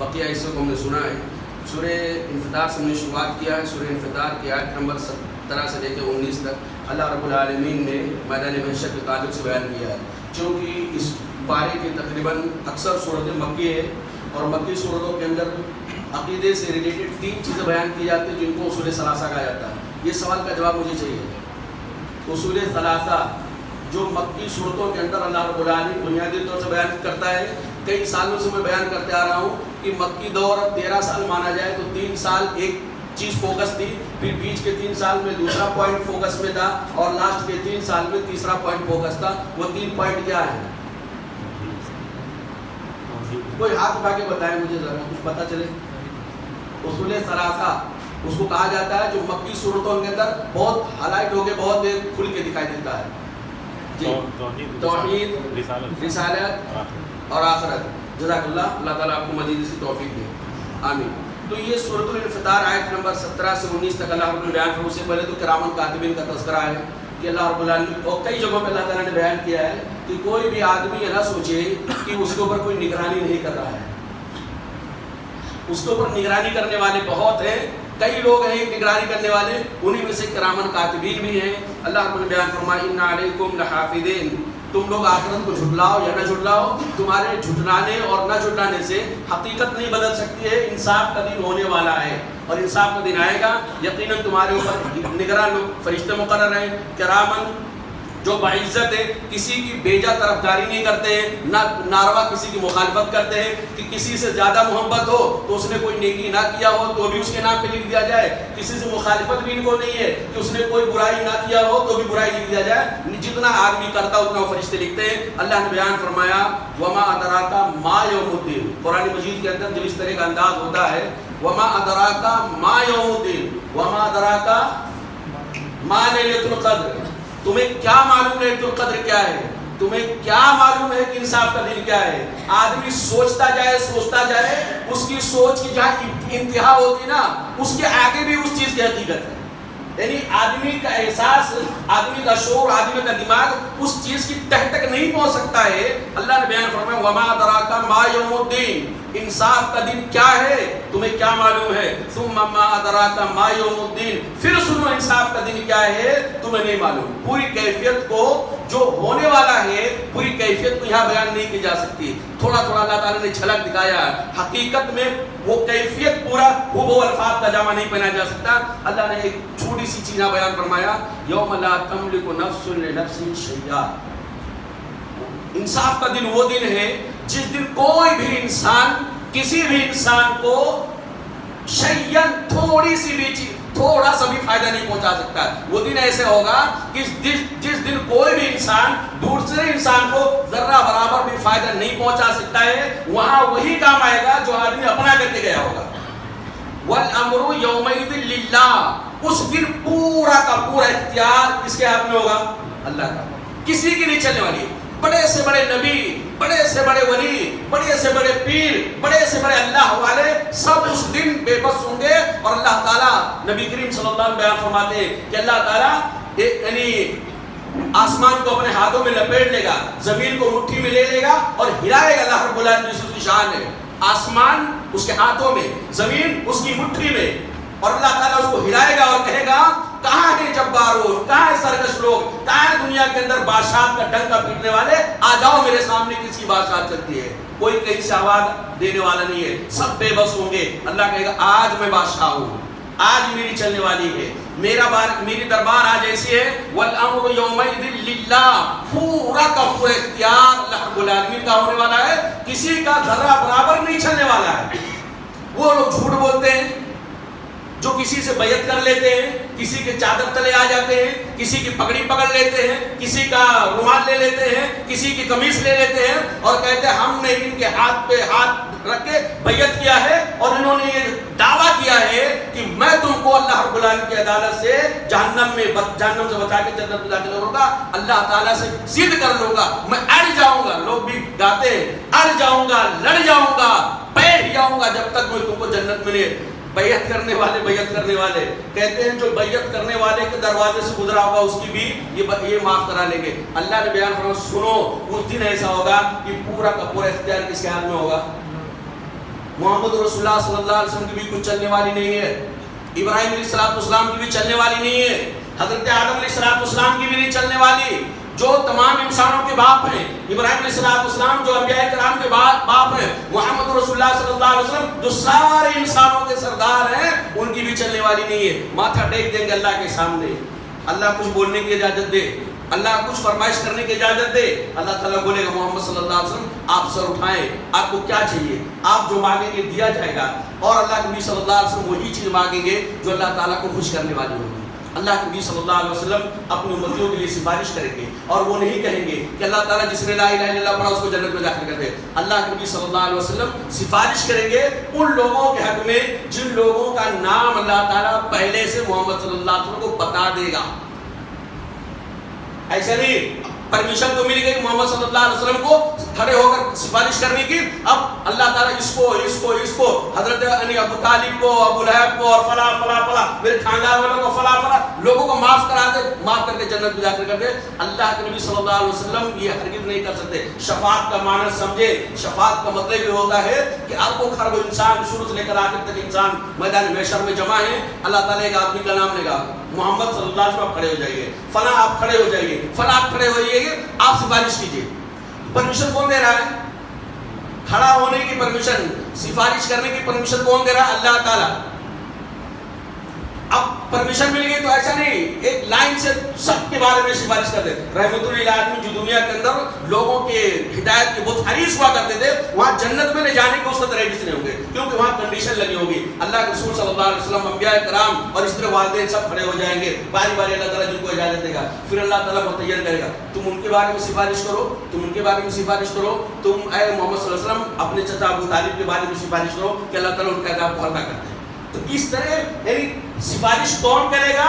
بقیہ حصوں کو ہم نے سنا ہے. سورہ انفطار سے ہم نے شروعات کیا ہے. سورہ انفطار کی آیت نمبر 17 سے لے کے 19 تک اللہ رب العالمین نے میدان محشر کے تعلق سے بیان کیا ہے. چونکہ اس پارے کی تقریباً اکثر صورتیں مکی ہے اور مکی صورتوں کے اندر عقیدے سے ریلیٹڈ 3 چیزیں بیان کی جاتی ہیں جن کو اصول ثلاثہ کہا جاتا ہے. یہ سوال کا جواب مجھے چاہیے. اصول ثلاثہ جو مکی صورتوں کے اندر اللہ رب العالمین بنیادی طور سے بیان کرتا ہے. کئی سالوں سے میں بیان کرتے آ رہا ہوں کہ مکی دور 13 سال مانا جائے تو 3 سال ایک چیز فوکس تھی, پھر بیچ کے 3 سال میں دوسرا پوائنٹ فوکس میں تھا اور لاسٹ کے 3 سال میں تیسرا پوائنٹ فوکس تھا. وہ 3 پوائنٹ کیا ہے؟ کوئی ہاتھ اٹھا کے بتائیں مجھے ذرا, کچھ پتہ چلے. اصول ثلاثہ اس کو کہا جاتا ہے جو مکی صورتوں کے اندر بہت ہائلائٹ ہو کے بہت کھل کے دکھائی دیتا ہے. جی, توحید, رسالت اور آخرت. جزاک اللہ, اللہ تعالیٰ آپ کو مزید اس کی توفیق دے, آمین. تو یہ سورۃ الانفطار آیت نمبر 17 سے 19 تک اللہ رب العالمین بیان فرمایا. اس سے پہلے تو کرامن کاتبین کا تذکرہ ہے کہ اللہ رب العالمین اور کئی جگہوں پہ اللہ تعالیٰ نے بیان کیا ہے کہ کوئی بھی آدمی یہ نہ سوچے کہ اس کے اوپر کوئی نگرانی نہیں کر رہا ہے. اس کے اوپر نگرانی کرنے والے بہت ہیں, کئی لوگ ہیں نگرانی کرنے والے, انہی میں سے کرامن کاتبین بھی ہیں. اللہ رب العالمین بیان فرمایا ان علیکم لحافظین, تم لوگ آخرت کو جھٹلاؤ یا نہ جھٹلاؤ, تمہارے جھٹلانے اور نہ جھٹلانے سے حقیقت نہیں بدل سکتی ہے. انصاف کا دن ہونے والا ہے اور انصاف کا دن آئے گا. یقیناً تمہارے اوپر نگران فرشتے مقرر ہیں, کرامن جو باعزت ہے, کسی کی بیجا طرفداری نہیں کرتے ہیں, نہ ناروا کسی کی مخالفت کرتے ہیں. کہ کسی سے زیادہ محبت ہو تو اس نے کوئی نیکی نہ کیا ہو تو بھی اس کے نام پہ لکھ دیا جائے. کسی سے مخالفت بھی ان کو نہیں ہے کہ اس نے کوئی برائی نہ کیا ہو تو بھی برائی لکھ دیا جائے. جتنا آدمی کرتا اتنا وہ فرشتے لکھتے ہیں. اللہ نے بیان فرمایا وما ادراکا ما یوم الدین. قرآن مجید کے اندر جب اس طرح کا انداز ہوتا ہے وما ادراکا ما یوم الدین, وما ادراکا ما لیلۃ القدر, تمہیں کیا معلوم لیلۃ القدر کیا ہے, تمہیں کیا معلوم ہے کہ انصاف کا دن کیا ہے. آدمی سوچتا جائے اس کی سوچ کی جہاں انتہا ہوتی نا اس کے آگے بھی اس چیز کی حقیقت ہے. یعنی آدمی کا احساس, آدمی کا شعور, آدمی کا دماغ اس چیز کی تہ تک نہیں پہنچ سکتا ہے. اللہ نے بیان فرمایا وما ادراک ما یوم الدین, انصاف کا دن کیا ہے تمہیں کیا معلوم ہے. ثم ما ادراک ما یوم الدین, پھر سنو انصاف کا دن کیا ہے تمہیں نہیں معلوم. پوری کیفیت کو جو ہونے والا ہے پوری کیفیت کو یہاں بیان نہیں کی جا سکتی. تھوڑا تھوڑا اللہ تعالیٰ نے جھلک دکھایا ہے. حقیقت میں وہ کیفیت پورا وہ الفاظ کا جامع نہیں پہنا جا سکتا. اللہ نے ایک چھوٹی سی چیز بیان فرمایا یوم لا تملک نفس لنفس شیئا. انصاف کا دن وہ دن ہے جس دن کوئی بھی انسان کسی بھی انسان کو شیئن تھوڑی سی بھی چیز, تھوڑا سا بھی فائدہ نہیں پہنچا سکتا. وہ دن ایسے ہوگا کہ جس دن کوئی بھی انسان دوسرے انسان کو ذرہ برابر بھی فائدہ نہیں پہنچا سکتا ہے. وہاں وہی کام آئے گا جو آدمی اپنا کر کے گیا ہوگا. والامر یومئذ للہ, اس دن پورا کا پورا اختیار کس کے ہاتھ میں ہوگا؟ اللہ کا. کسی کی نہیں چلنے والی. بڑے سے بڑے نبی, بڑے سے بڑے ولی, بڑے سے بڑے پیر, بڑے سے بڑے اللہ والے سب اس دن بے بس ہوں گے. اور اللہ تعالیٰ, نبی کریم صلی اللہ علیہ وسلم بیان فرماتے ہیں کہ اللہ تعالیٰ یعنی آسمان کو اپنے ہاتھوں میں لپیٹ لے گا, زمین کو مٹھی میں لے لے گا اور ہلائے گا. اللہ رب العالمین جس کی شان ہے, آسمان اس کے ہاتھوں میں, زمین اس کی مٹھی میں, اور اللہ تعالیٰ اس کو ہلائے گا اور کہے گا کہاں ہے جبارون, کہاں ہے سرکش لوگ, کہاں ہے دنیا کے اندر بادشاہت کا ڈنکا پیٹنے والے, آ جاؤ میرے سامنے کس کی بادشاہت چلتی ہے. کوئی کہیں سے آواز دینے والا نہیں ہے, سب بے بس ہوں گے. اللہ کہے گا آج میں بادشاہ ہوں, آج میری چلنے والی ہے, میری دربار آج ایسی ہے. والامر یومئذ للہ, پورا کا پورا اختیار اللہ رب العالمین کا ہونے والا ہے. کسی کا ذرہ برابر نہیں چلنے والا ہے. وہ لوگ جھوٹ بولتے ہیں جو کسی سے بیعت کر لیتے ہیں, کسی کے چادر تلے آ جاتے ہیں, کسی کی پگڑی پکڑ لیتے ہیں, کسی کا رومال لے لیتے ہیں, کسی کی قمیص لے لیتے ہیں اور کہتے ہیں ہم نے ان کے ہاتھ پہ ہاتھ رکھ کے بیعت کیا ہے اور انہوں نے یہ دعویٰ کیا ہے کہ میں تم کو اللہ رب العالمین کی عدالت سے جہنم سے بچا کے جنت میں داخل کروں گا, اللہ تعالیٰ سے ضد کر لوں گا, میں اڑ جاؤں گا. لوگ بھی گاتے ہیں اڑ جاؤں گا, لڑ جاؤں گا, بیٹھ جاؤں گا جب تک میں تم کو جنت ملے. بیعت کرنے والے کہتے ہیں جو بیعت کرنے والے کے دروازے سے گزرا ہوگا اس کی بھی یہ معاف کرا لیں گے. اللہ نے بیان فرمایا, سنو اس دن ایسا ہوگا کہ پورا کا پورا اختیار کس کے ہاتھ میں ہوگا؟ محمد رسول اللہ صلی اللہ علیہ وسلم کی بھی کچھ چلنے والی نہیں ہے، ابراہیم علیہ السلام کی بھی چلنے والی نہیں ہے، حضرت آدم علیہ السلام کی بھی نہیں چلنے والی، جو تمام انسانوں کے باپ ہیں، ابراہیم علیہ السلام جو انبیاء کرام کے باپ ہیں، محمد رسول اللہ صلی اللہ علیہ وسلم جو سارے انسانوں کے سردار ہیں، ان کی بھی چلنے والی نہیں ہے۔ ماتھا ٹیک دیں گے اللہ کے سامنے، اللہ کچھ بولنے کی اجازت دے، اللہ کچھ فرمائش کرنے کی اجازت دے، اللہ تعالیٰ بولے گا محمد صلی اللہ علیہ وسلم آپ سر اٹھائیں، آپ کو کیا چاہیے، آپ جو مانگیں گے دیا جائے گا، اور اللہ کے نبی صلی اللہ علیہ وسلم وہی چیز مانگیں گے جو اللہ تعالیٰ کو خوش کرنے والی ہوگی۔ اللہ کے نبی صلی اللہ علیہ وسلم اپنی امتیوں کے لیے سفارش کریں گے، اور وہ نہیں کہیں گے کہ اللہ تعالیٰ جس نے لا الہ الا اللہ پڑھا اس کو جنت میں داخل کر دے۔ اللہ کے نبی صلی اللہ علیہ وسلم سفارش کریں گے ان لوگوں کے حق میں جن لوگوں کا نام اللہ تعالیٰ پہلے سے محمد صلی اللہ علیہ وسلم کو بتا دے گا۔ ایسا نہیں پرمیشن تو مل گئی محمد صلی اللہ علیہ وسلم کو کھڑے ہو کر سفارش کرنے کی، اب اللہ تعالیٰ اس کو حضرت ابو طالب کو، ابو لہب کو، اور فلاں فلاں فلاں میرے خاندان والوں کو فلاں فلاں لوگوں کو معاف کرا دے، معاف کر کے جنت میں داخل کر دے۔ اللہ کے نبی صلی اللہ علیہ وسلم یہ ہرگز نہیں کر سکتے۔ شفاعت کا معنی سمجھے، شفاعت کا مطلب یہ ہوتا ہے کہ اربوں خربوں انسان شروع سے لے کر آخر تک انسان میدان محشر میں جمع ہیں، اللہ تعالیٰ ایک آدمی کا نام لے گا، محمد صلی اللہ علیہ وسلم آپ کھڑے ہو جائیے، فلاں آپ کھڑے ہو جائیے، فلاں آپ کھڑے ہو جائیے، آپ سفارش کیجیے۔ پرمیشن کون دے رہا ہے؟ کھڑا ہونے کی پرمیشن، سفارش کرنے کی پرمیشن کون دے رہا ہے؟ اللہ تعالیٰ۔ اب پرمیشن مل گئی تو ایسا نہیں ایک لائن سے سب کے بارے میں سفارش کرتے۔ رحمت اللہ علیہ جو دنیا کے اندر لوگوں کے ہدایت کے بہت حریص ہوا کرتے تھے، وہاں جنت میں لے جانے کے اس وقت ریڈی نہیں ہوں گے، کیونکہ وہاں کنڈیشن لگی ہوگی۔ اللہ کے رسول صلی اللہ علیہ وسلم، انبیاء کرام اور اس طرح والدین سب کھڑے ہو جائیں گے، باری باری اللہ تعالیٰ جن کو اجازت دے گا، پھر اللہ تعالیٰ متعین کرے گا تم ان کے بارے میں سفارش کرو، تم ان کے بارے میں سفارش کرو، تم اے محمد صلی اللہ علیہ وسلم اپنے چچا ابو طالب کے بارے میں سفارش کرو کہ اللہ تعالیٰ ان کا عذاب کو ہلکا کرتے ہیں۔ تو اس طرح یعنی سفارش کون کرے گا؟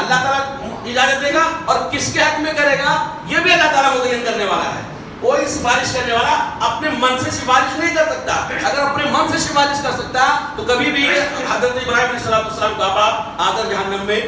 اللہ تعالیٰ اجازت دے گا، اور کس کے حق میں کرے گا یہ بھی اللہ تعالیٰ متعین کرنے والا ہے۔ کوئی سفارش کرنے والا اپنے من سے سفارش نہیں کر سکتا، اگر اپنے من سے سفارش کر سکتا تو کبھی بھی حضرت ابراہیم علیہ السلام کا باپ آدم جہنم میں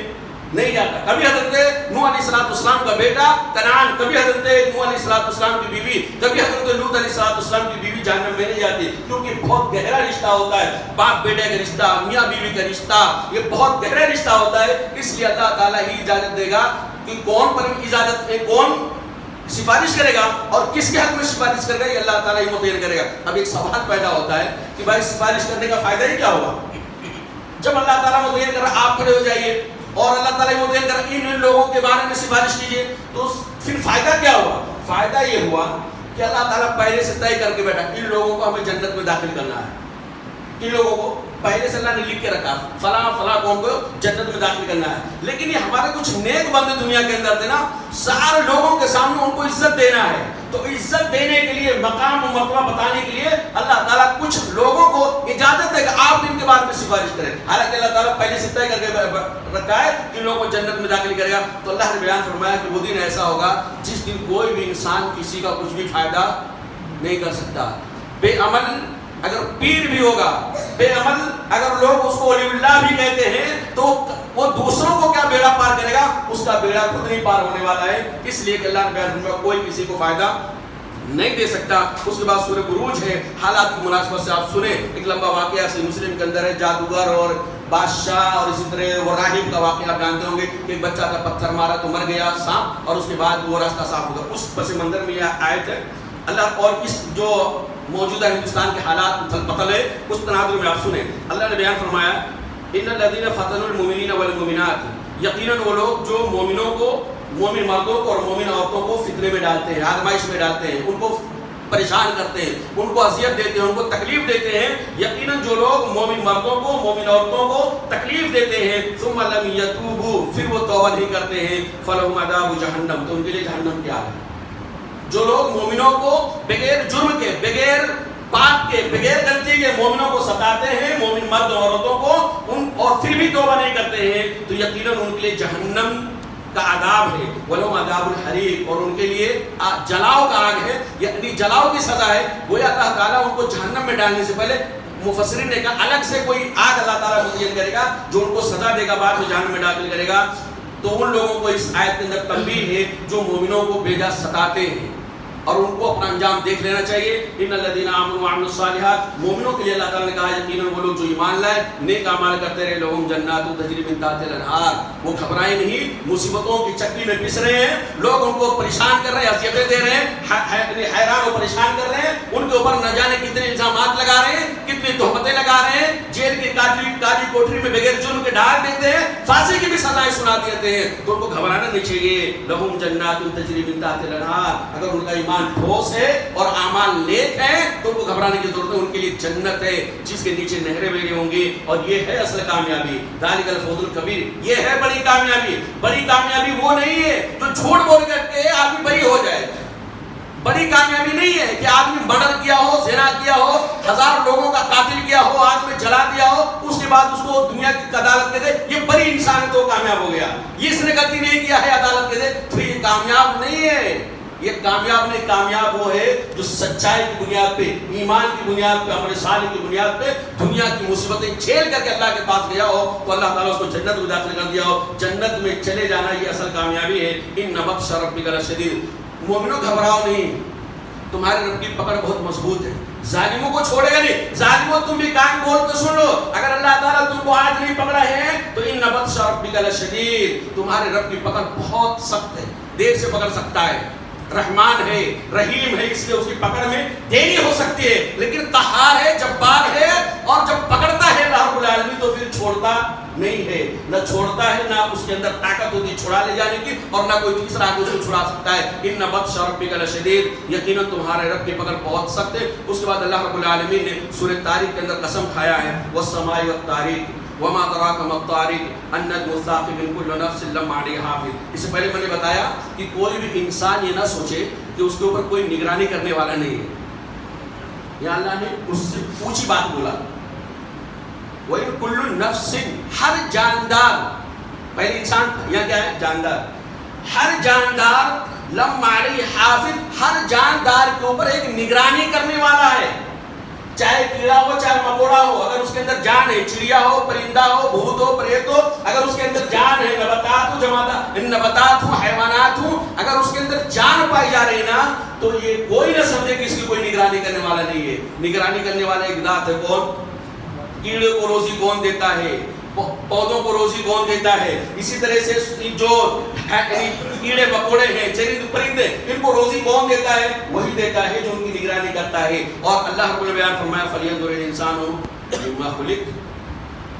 نہیں جاتا، کبھی حضرت نوح علیہ السلام کا بیٹا کنعان، کبھی حضرت نوح علیہ السلام کی بیوی، کبھی حضرت لوط علیہ السلام کی بیوی جہنم میں نہیں جاتی، کیونکہ بہت گہرا رشتہ ہوتا ہے، باپ بیٹے کا رشتہ، میاں بیوی کا رشتہ، یہ بہت گہرا رشتہ ہوتا ہے۔ اس لیے اللہ تعالیٰ ہی اجازت دے گا کہ کون پر اجازت ہے، کون سفارش کرے گا اور کس کے حق میں سفارش کرے گا، یہ اللہ تعالیٰ ہی متعین کرے گا۔ اب ایک سوال پیدا ہوتا ہے کہ بھائی سفارش کرنے کا فائدہ ہی کیا ہوگا؟ جب اللہ تعالیٰ متعین کر رہا آپ کھڑے ہو جائیے اور اللہ تعالیٰ متعین کر ان لوگوں کے بارے میں سفارش کیجیے، تو پھر فائدہ کیا ہوا؟ فائدہ یہ ہوا کہ اللہ تعالیٰ پہلے سے طے کر کے بیٹھا ان لوگوں کو ہمیں جنت میں داخل کرنا ہے، ان لوگوں کو پہلے سے اللہ نے لکھ کے رکھا فلاں فلاں قوم کو جنت میں داخل کرنا ہے۔ لیکن یہ ہمارے کچھ نیک بندے دنیا کے اندر تھے نا، سارے لوگوں کے سامنے ان کو عزت دینا ہے، تو عزت دینے کے لیے، مقام و مرتبہ بتانے کے لیے اللہ تعالیٰ کچھ لوگوں کو اجازت دے گا آپ ان کے بارے میں سفارش کریں، حالانکہ اللہ تعالیٰ پہلے سے طے کر کے رکھا ہے کہ ان لوگوں کو جنت میں داخل کرے گا۔ تو اللہ نے بیان فرمایا کہ وہ دن ایسا ہوگا جس دن کوئی بھی انسان کسی کا کچھ بھی فائدہ نہیں کر سکتا۔ بے عمل اگر پیر بھی ہوگا، بے عمل اگر لوگ اس کو ولی اللہ بھی کہتے ہیں، تو وہ دوسروں کو کیا بیڑا پار کرے گا؟ اس کا بیڑا خود نہیں پار ہونے والا ہے۔ اس لیے کہ اللہ نے بیان فرمایا کوئی کسی کو فائدہ نہیں دے سکتا۔ اس کے بعد سورہ بروج ہے، حالات کی مناسبت سے آپ سنیں، ایک لمبا واقعہ صحیح مسلم کے اندر ہے، جادوگر اور بادشاہ اور اسی طرح وہ راہب کا واقعہ آپ جانتے ہوں گے کہ ایک بچہ کا پتھر مارا تو مر گیا سانپ، اور اس کے بعد وہ راستہ صاف ہوگا۔ اس پس منظر میں یہ آیت ہے اللہ، اور اس جو موجودہ ہندوستان کے حالات اتھل پتھل ہے اس تناظر میں آپ سنیں، اللہ نے بیان فرمایا ان الذین فتنوا المؤمنین والمؤمنات، یقیناً وہ لوگ جو مومنوں کو، مومن مردوں کو اور مومن عورتوں کو فتنے میں ڈالتے ہیں، آزمائش میں ڈالتے ہیں، ان کو پریشان کرتے ہیں، ان کو اذیت دیتے ہیں، ان کو تکلیف دیتے ہیں، یقیناً جو لوگ مومن مردوں کو، مومن عورتوں کو تکلیف دیتے ہیں ثم لم یتوبوا، پھر وہ توبہ نہیں کرتے ہیں، فلہم عذاب جہنم، تو ان کے لیے جہنم کی آگ ہے۔ جو لوگ مومنوں کو بغیر جرم کے، بغیر پاک کے، بغیر غلطی کے مومنوں کو ستاتے ہیں، مومن مرد اور عورتوں کو، اور پھر بھی توبہ نہیں کرتے ہیں، تو یقیناً ان کے لیے جہنم کا عذاب ہے، وَلَهُمْ عَذَابُ الْحَرِيقِ، اور ان کے لیے جلاؤ کا آگ ہے، یعنی جلاؤ کی سزا ہے۔ وہ اللہ تعالیٰ ان کو جہنم میں ڈالنے سے پہلے، مفسرین نے کہا الگ سے کوئی آگ اللہ تعالیٰ متعین کرے گا جو ان کو سزا دے گا، بعد میں جہنم میں داخل کرے گا۔ تو ان لوگوں کو اس آیت کے اندر تنبیہ ہے جو مومنوں کو بے جا ستاتے ہیں اور ان کو اپنا انجام دیکھ لینا چاہیے. ان الذین آمنوا وعملوا الصالحات, مومنوں کے لیے اللہ تعالیٰ نے کہا یقیناً وہ لوگ جو ایمان لائے نیک اعمال کرتے رہے, لہم جنات تجری من تحتها الانہار, وہ گھبرائے نہیں, مصیبتوں کی چکی میں پس رہے ہیں, لوگ ان کو پریشان کر رہے ہیں, اذیتیں دے رہے ہیں, حیران و پریشان کر رہے ہیں, ان کے اوپر نہ جانے کتنے الزامات لگا رہے ہیں, کتنی تہمتیں لگا رہے ہیں, جیل کی کالی کوٹری میں بغیر جرم کے ڈال دیتے ہیں, پھانسی کی بھی سزائیں سنا دیتے ہیں, تو ان کو گھبرانا نہیں چاہیے. لہم جنات تجری من تحتها الانہار, اگر ان کا ایمان ٹھوس ہے اور اعمال نیک ہیں تو ان کو گھبرانے کی ضرورت ہے, ان کے لیے جنت ہے جس کے نیچے نہریں بہہ ہوں گی, اور یہ ہے اصل کامیابی. ذالک الفوز الکبیر, یہ ہے بڑی کامیابی. بڑی کامیابی وہ نہیں ہے جو جھوٹ بول کر کے آدمی بری ہو جائے. بڑی کامیابی نہیں ہے کہ آدمی مرڈر کیا ہو, زنا کیا ہو, 1000 لوگوں کا قاتل کیا ہو, آگ میں جلا دیا ہو, اس کے بعد اس کو دنیا کی عدالت کے دے یہ بڑی انسان ہے تو کامیاب ہو گیا. یہ اس نے غلطی نہیں کیا ہے عدالت کے دے تو یہ کامیاب نہیں ہے. یہ کامیاب نہیں, کامیاب وہ ہے جو سچائی کی بنیاد پہ, ایمان کی بنیاد پہ, عمل صالح کی بنیاد پہ دنیا کی مصیبتیں جھیل کر کے اللہ کے پاس گیا ہو تو اللہ تعالیٰ اس کو جنت میں داخل کر دیا ہو. جنت میں چلے جانا یہ اصل کامیابی ہے. ان بطش ربک لشدید, مومنوں گھبراؤ نہیں, تمہارے رب کی پکڑ بہت مضبوط ہے, ظالموں کو چھوڑے گا نہیں. ظالموں تم بھی کان کھول کے سن لو, اگر اللہ تعالیٰ تم کو آج نہیں پکڑا ہے تو ان بطش ربک لشدید, تمہارے رب کی پکڑ بہت سخت ہے, دیر سے پکڑ سکتا ہے. رحمان ہے, رحیم ہے, اس لیے اس کی پکڑ میں دیری ہو سکتی ہے, لیکن قہار ہے, جبار ہے, اور جب پکڑتا ہے اللہ رب العالمین تو پھر چھوڑتا نہیں ہے. نہ چھوڑتا ہے, نہ اس کے اندر طاقت ہوتی چھڑا لے جانے کی, اور نہ کوئی تیسرا آدمی اس کو چھڑا سکتا ہے. ان بطش ربک لشدید, یقیناً تمہارے رب کی پکڑ بہت سخت ہے. اس کے بعد اللہ رب العالمین نے سورہ طارق کے اندر قسم کھایا ہے, والسماء والطارق وما دراک ما الطارق النجم الثاقب كل نفس لما علیہا حافظ. اس سے پہلے میں نے بتایا کہ کوئی بھی انسان یہ نہ سوچے کہ اس کے اوپر کوئی نگرانی کرنے والا نہیں ہے. یا اللہ نے اس سے پوچھی بات بولا, وَإِن كُلُّ نَفْسٍ, ہر جاندار, پہلے انسان تھا, یا کیا ہے جاندار, ہر جاندار لما علیہ حافظ, ہر جاندار کے اوپر ایک نگرانی کرنے والا ہے. چاہے کیڑا ہو چاہے مکوڑا ہو, اگر اس کے اندر جان ہے, چڑیا ہو, پرندہ ہو, بھوت ہو, پریت ہو, اگر اس کے اندر جان ہے, نباتات ہو, جمادات, نباتات ہو, حیوانات ہو, اگر اس کے اندر جان پائی جا رہی نا تو یہ کوئی نہ سمجھے کہ اس کی کوئی نگرانی کرنے والا نہیں ہے. نگرانی کرنے والا ایک ذات ہے, کون؟ کیڑے کو روزی کون دیتا ہے, پودوں کو روزی کون دیتا ہے, اسی طرح سے جو کیڑے مکوڑے ہیں, چرند پرندے, ان کو روزی کون دیتا ہے؟ وہی دیتا ہے جو ان کی نگرانی کرتا ہے. اور اللہ رب العالمین فرمایا فَلْيَنظُرِ الْإِنسَانُ مِمَّا خُلِقَ,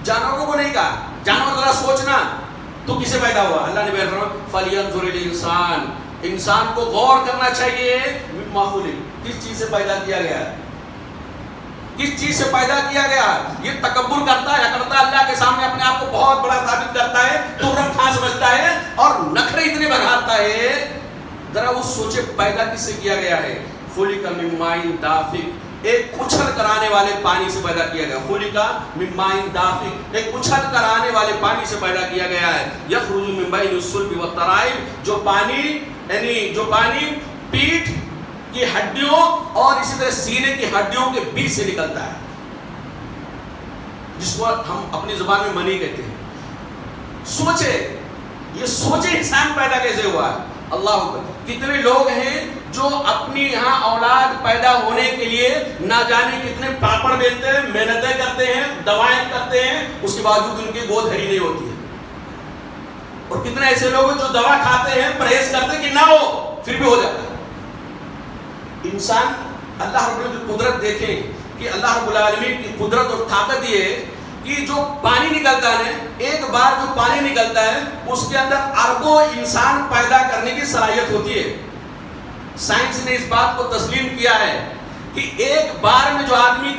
جانوروں کو نہیں کہا, جانور ذرا سوچنا تو کسے پیدا ہوا. اللہ نے بیان فرمایا فَلْيَنظُرِ الْإِنسَانُ, انسان کو غور کرنا چاہیے, مِمَّا خُلِقَ, کس چیز سے پیدا کیا گیا ہے, کس چیز سے پیدا کیا گیا. یہ تکبر کرتا ہے, اکڑتا اللہ کے سامنے اپنے آپ کو بہت بڑا ثابت کرتا ہے, تو رب کھا سمجھتا ہے اور نخرے اتنے بگاڑتا ہے. ذرا وہ سوچے پیدا کس سے کیا گیا ہے. خلق من ماء دافق, ایک اچھل کرانے والے پانی سے پیدا کیا گیا. خلق من ماء دافق, ایک اچھل کرانے والے پانی سے پیدا کیا گیا ہے. یخرج من بین الصلب والترائب, جو پانی یعنی جو پانی پیٹھ کی ہڈیوں اور اسی طرح سینے کی ہڈیوں کے بیچ سے نکلتا ہے, جس کو ہم اپنی زبان میں منی کہتے ہیں. سوچے, یہ سوچے انسان پیدا کیسے ہوا ہے. اللہ اکبر. کتنے لوگ ہیں جو اپنی یہاں اولاد پیدا ہونے کے لیے نہ جانے کتنے پاپڑ بیلتے ہیں, محنتیں کرتے ہیں, دوائیں کرتے ہیں, اس کے باوجود ان کی گود ہری نہیں ہوتی ہے. اور کتنے ایسے لوگ ہیں جو دوا کھاتے ہیں, پرہیز کرتے ہیں کہ نہ ہو, پھر بھی ہو جاتا ہے. انسان اللہ رب العالمین کی قدرت دیکھیں کہ اللہ رب العالمین کی قدرت اور طاقت یہ ہے کہ جو پانی نکلتا ہے, ایک بار جو پانی نکلتا ہے اس کے اندر اربوں انسان پیدا کرنے کی صلاحیت ہوتی ہے. سائنس نے اس بات کو تسلیم کیا ہے کہ ایک بار میں جو آدمی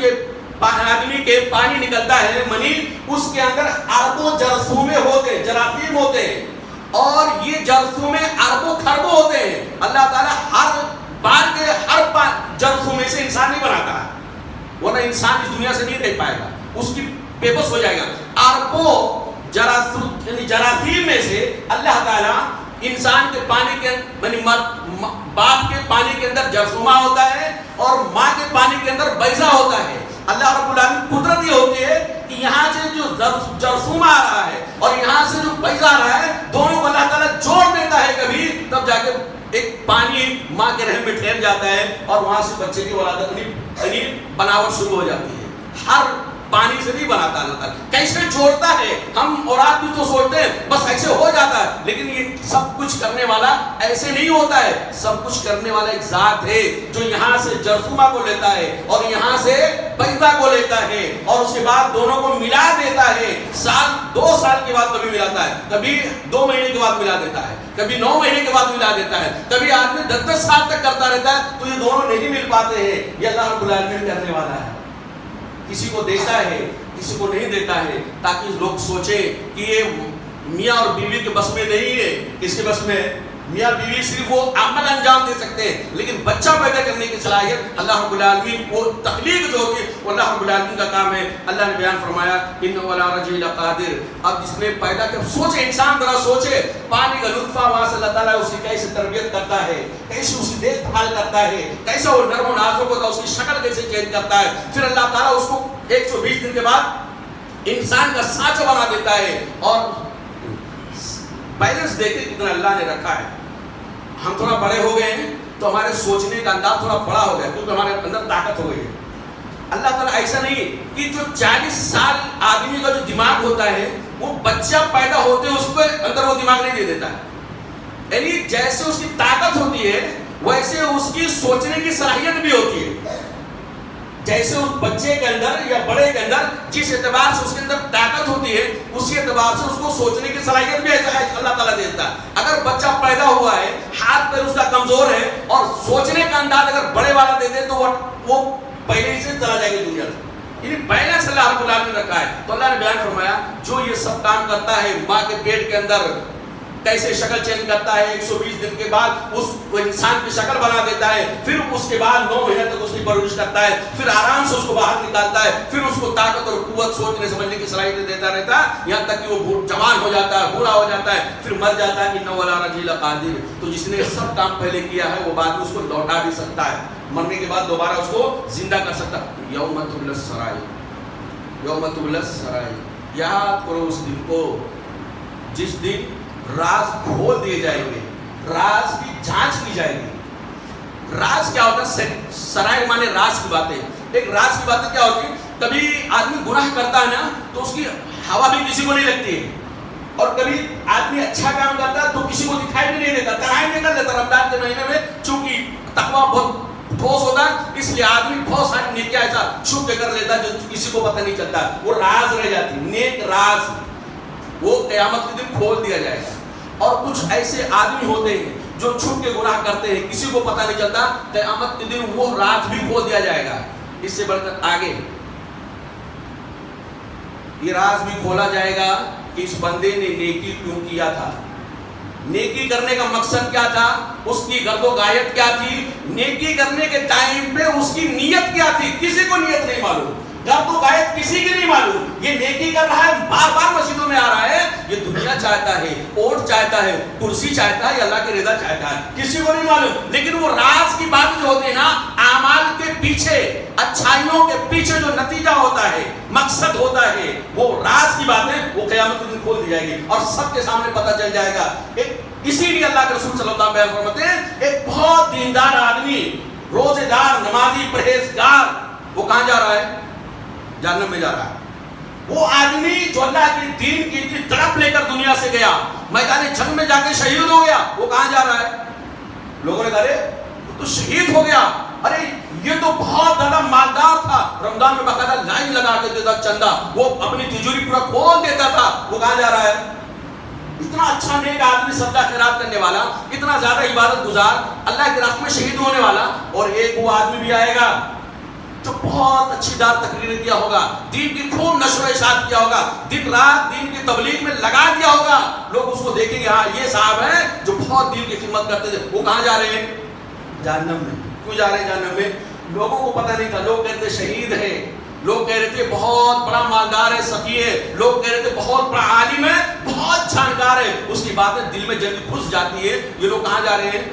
کے پانی نکلتا ہے منی, اس کے اندر اربوں جرثومے ہوتے ہیں, جراثیم ہوتے ہیں, اور یہ جرثومے اربوں خربوں ہوتے ہیں. اللہ تعالیٰ ہر بار کے ہر جرثومے سے انسان نہیں بناتا ہے, ورنہ انسان اس دنیا سے نہیں رہ پائے گا, اس کی بے بس ہو جائے گا. اربوں جراثیم میں سے اللہ تعالیٰ انسان کے پانی کے باپ کے پانی کے اندر جرثومہ ہوتا ہے اور ماں کے پانی کے اندر بیضہ ہوتا ہے. اللہ رب العالمین قدرت یہ ہوتی ہے کہ یہاں سے جو جرثومہ آ رہا ہے اور یہاں سے جو بیضہ آ رہا ہے, دونوں کو اللہ تعالیٰ جوڑ دیتا ہے کبھی, تب جا کے ایک پانی ماں کے رحم میں ٹھہر جاتا ہے اور وہاں سے بچے کی ولادت یعنی بناوٹ شروع ہو جاتی ہے. ہر پانی سے نہیں بناتا اللہ تعالیٰ, کیسے جوڑتا ہے. ہم اولاد بھی تو سوچتے ہیں بس ایسے ہو جاتا ہے, لیکن یہ سب کچھ کرنے والا ایسے نہیں ہوتا ہے. سب کچھ کرنے والا ایک ذات ہے جو یہاں سے جرثومہ کو لیتا ہے اور یہاں سے بیضہ کو لیتا ہے اور اس کے بعد دونوں کو ملا دیتا ہے. سال 2 سال کے بعد کبھی ملاتا ہے, کبھی 2 مہینے کے بعد ملا دیتا ہے, کبھی 9 مہینے کے بعد ملا دیتا ہے, کبھی آدمی 10 سال تک کرتا رہتا ہے. تو یہ دونوں نہیں مل پاتے ہیں. یہ اللہ رب العالمین کرنے والا ہے. کسی کو دیتا ہے کسی کو نہیں دیتا ہے تاکہ لوگ سوچیں کہ یہ میاں اور بیوی کے بس میں نہیں ہے. کس کے بس میں ہے؟ میاں بیوی صرف وہ عمل انجام دے سکتے ہیں, لیکن بچہ پیدا کرنے کی صلاحیت اللہ رب العالمین, وہ تخلیق جو ہوتی ہے وہ اللہ رب العالمین کا کام ہے. اللہ نے بیان فرمایا انہ علی رجعہ لقادر. اب جس نے پیدا کیا, سوچے انسان ذرا سوچے, پانی کا لطفہ وہاں سے اللہ تعالیٰ اس کی کیسے تربیت کرتا ہے, کیسے اس کی دیکھ بھال کرتا ہے, کیسا وہ نرم و نازک ہوتا ہے, اس کی شکل کیسے چینج کرتا ہے. پھر اللہ تعالیٰ اس کو 120 دن کے بعد انسان کا سانچہ بنا دیتا ہے. اور بیلنس دیکھیں کتنا اللہ نے رکھا ہے. ہم تھوڑا بڑے ہو گئے ہیں تو ہمارے سوچنے کا انداز تھوڑا بڑا ہو گیا کیونکہ ہمارے اندر طاقت ہو گئی ہے. اللہ تعالیٰ ایسا نہیں کہ جو 40 سال آدمی کا جو دماغ ہوتا ہے وہ بچہ پیدا ہوتے اس کے اندر وہ دماغ نہیں دے دیتا ہے. یعنی جیسے اس کی طاقت ہوتی ہے ویسے اس کی سوچنے کی صلاحیت بھی ہوتی ہے. جیسے اس بچے کے اندر یا بڑے کے اندر جس اعتبار سے اس کے اندر طاقت ہوتی ہے اسی اعتبار سے اس کو سوچنے کی صلاحیت بھی اللہ تعالیٰ دیتا ہے. اگر بچہ پیدا ہوا ہے, ہاتھ پیر اس کا کمزور ہے اور سوچنے کا انداز اگر بڑے والا دے دے تو وہ پہلے ہی سے چلا جائے گی دنیا سے. یعنی پہلے سے اللہ رب العالمین نے رکھا ہے. تو اللہ نے بیان فرمایا جو یہ سب کام کرتا ہے ماں کے پیٹ کے اندر کیسے شکل چینج کرتا ہے, 120 دن کے بعد اس انسان کی شکل بنا دیتا ہے, پھر اس کے بعد 9 مہینے تک اس کی پرورش کرتا ہے, پھر آرام سے اس کو باہر نکالتا ہے, پھر اس کو طاقت اور قوت سوچنے سمجھنے کی صلاحیت دیتا رہتا ہے یہاں تک کہ وہ جوان ہو جاتا ہے, بوڑھا ہو جاتا ہے, پھر مر جاتا ہے. انہ علی رجعہ لقادر. تو جس نے سب کام پہلے کیا ہے وہ بعد میں اس کو لوٹا بھی سکتا ہے, مرنے کے بعد دوبارہ اس کو زندہ کر سکتا ہے. یوم تبلی السرائر, یوم تبلی السرائر. یاد کرو اس دن کو جس دن راز کھول دیے جائیں گے, راز کی جانچ کی جائے گی. راز کیا ہوتا ہے؟ سرائر مانے راز کی باتیں. ایک راز کی باتیں کیا ہوتی ہے, کبھی آدمی گناہ کرتا ہے نا تو اس کی ہوا بھی کسی کو نہیں لگتی ہے, اور کبھی آدمی اچھا کام کرتا ہے تو کسی کو دکھائی بھی نہیں دیتا, تنہائی نہیں کر لیتا. رمضان کے مہینے میں چونکہ تقویٰ بہت ٹھوس ہوتا ہے اس لیے آدمی بہت ساری نیکیاں ایسا چھپ کے کر لیتا ہے جو کسی کو پتہ نہیں چلتا, وہ راز رہ جاتی. نیک راز وہ قیامت کے دن کھول دیا جائے گا. اور کچھ ایسے آدمی ہوتے ہیں جو چھپ کے گناہ کرتے ہیں, کسی کو پتہ نہیں چلتا, قیامت کے دن وہ راز بھی کھول دیا جائے گا. اس سے بڑھ کر آگے یہ راز بھی کھولا جائے گا کہ اس بندے نے نیکی کیوں کیا تھا, نیکی کرنے کا مقصد کیا تھا, اس کی گرد و غایت کیا تھی, نیکی کرنے کے ٹائم پہ اس کی نیت کیا تھی. کسی کو نیت نہیں معلوم, گرد و غایت کسی کی نہیں معلوم. یہ نیکی کر رہا ہے, بار بار مسجدوں میں آ رہا ہے, یہ دنیا چاہتا ہے, ووٹ چاہتا ہے, کرسی چاہتا ہے یا اللہ کی رضا چاہتا ہے, کسی کو نہیں معلوم. لیکن وہ راز کی بات جو ہوتی ہے نا, اعمال کے پیچھے, اچھائیوں کے پیچھے جو نتیجہ ہوتا ہے, مقصد ہوتا ہے, وہ راز کی باتیں وہ قیامت کے دن کھول دی جائے گی اور سب کے سامنے پتہ چل جائے گا. اسی لیے اللہ کے رسول صلی اللہ علیہ وسلم فرماتے ہیں ایک بہت دیندار آدمی, روزے دار, نمازی, پرہیزگار, وہ کہاں جا رہا ہے؟ جہنم میں جا رہا ہے. وہ آدمی جو اللہ کی دین کی اتنی تڑپ لے کر دنیا سے گیا, میدان جنگ میں جا کے شہید ہو گیا, وہ کہاں جا رہا ہے؟ لوگوں نے کہا ارے وہ تو شہید ہو گیا, ارے یہ تو بہت زیادہ مالدار تھا, رمضان میں باقاعدہ لائن لگا کے دیتا چندہ, وہ اپنی تجوری پورا کھول دیتا تھا, وہ کہاں جا رہا ہے؟ اتنا اچھا نیک آدمی, صدقہ خیرات کرنے والا, اتنا زیادہ عبادت گزار, اللہ کے راستے میں شہید ہونے والا. اور ایک وہ آدمی بھی آئے گا جو بہت اچھی دار تقریر کیا ہوگا, دین کی خوب نشر و اشاعت کیا ہوگا, دن رات دین کی تبلیغ میں لگا دیا ہوگا. لوگ اس کو دیکھیں گے, ہاں یہ صاحب ہیں جو بہت دین کی خدمت کرتے تھے. وہ کہاں جا رہے ہیں؟ جہنم میں. کیوں جا رہے ہیں جہنم میں؟ لوگوں کو پتہ نہیں تھا. لوگ کہتے شہید ہے, لوگ کہہ رہے تھے بہت بڑا مالدار ہے, سخی ہے, لوگ کہہ رہے تھے بہت بڑا عالم ہے, بہت جانکار ہے. اس کی باتیں دل میں جلدی گھس جاتی ہے. یہ لوگ کہاں جا رہے ہیں؟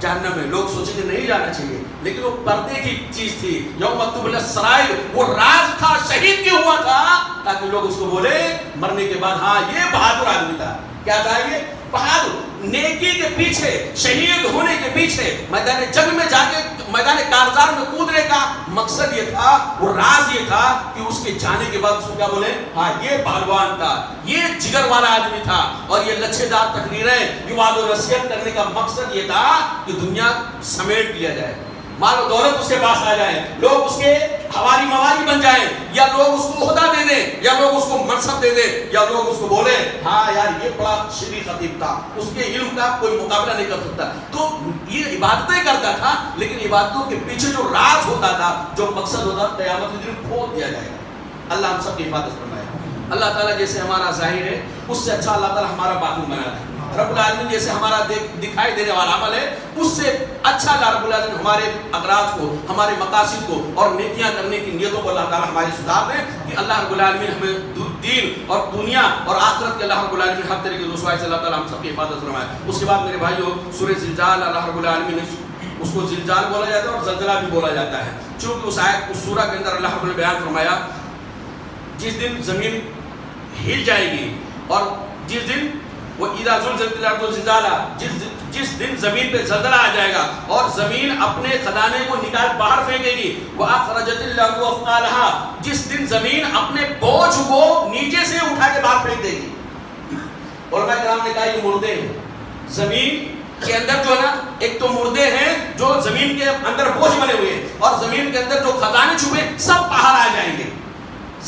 جہنم میں. لوگ سوچیں کہ نہیں جانا چاہیے, لیکن وہ پردے کی چیز تھی. یوم تبلی السرائر, وہ راز تھا, شہید کیوں ہوا تھا, تاکہ لوگ اس کو بولے مرنے کے بعد ہاں یہ بہادر آدمی تھا. کیا تھا یہ؟ بہادر. نیکی کے پیچھے، شہید ہونے کے پیچھے، میدان جنگ میں جا کے میدان کارزار میں کودنے کا مقصد یہ تھا، وہ راز یہ تھا کہ اس کے جانے کے بعد اس کو کیا بولے، ہاں یہ پہلوان تھا، یہ جگر والا آدمی تھا. اور یہ لچھے دار تقریریں، یہ وعد و نصیحت کرنے کا مقصد یہ تھا کہ دنیا سمیٹ لیا جائے، مال و دولت اس کے پاس آ جائے، لوگ اس کے حوالی مواری بن جائیں، یا لوگ اس کو عہدہ دے دیں، یا لوگ اس کو منصب دے دیں، یا لوگ اس کو بولے ہاں یار یہ بڑا شریف خطیب تھا، اس کے علم کا کوئی مقابلہ نہیں کر سکتا. تو یہ عبادتیں کرتا تھا، لیکن عبادتوں کے پیچھے جو راز ہوتا تھا، جو مقصد ہوتا تھا، قیامت کے دن کھول دیا جائے گا. اللہ ہم سب کی حفاظت فرمائے. اللہ تعالیٰ جیسے ہمارا ظاہر ہے اس سے اچھا اللہ تعالیٰ ہمارا باطن بنا دے. رب العالمین جیسے ہمارا دکھائی دینے والا عمل ہے اس سے اچھا اللہ رب العالمین ہمارے اغراض کو، ہمارے مقاصد کو اور نیکیاں کرنے کی نیتوں کو اللہ تعالیٰ ہماری سدھار دے کہ اللہ رب العالمین ہمیں دین اور دنیا اور آخرت کے اللہ رب العالمین ہر طریقے کی رسوائی سے اللہ تعالیٰ ہم سب کی حفاظت فرمائے. اس کے بعد میرے بھائیو سورہ زلزال، اللہ رب العالمین نے اس کو زلزال بولا جاتا ہے اور زلزلہ بھی بولا جاتا ہے، چونکہ اس آیت اس سورہ کے اندر اللہ رب العالمین نے بیان فرمایا جس دن زمین ہل جائے گی، اور جس دن وَإِذَا زُلْزِلَتِ الْأَرْضُ زِلْزَالَهَا، جس دن زمین پہ زلزلہ آ جائے گا اور زمین اپنے خزانے کو نکال باہر پھینکے گی، وَأَخْرَجَتِ الْأَرْضُ أَثْقَالَهَا، جس دن زمین اپنے بوجھ کو نیچے سے اٹھا کے باہر پھینک دے گی. علماء کرام نے کہا یہ مردے ہیں، زمین کے اندر جو ہے نا ایک تو مردے ہیں جو زمین کے اندر بوجھ بنے ہوئے ہیں، اور زمین کے اندر جو خزانے چھپے سب باہر آ جائیں گے،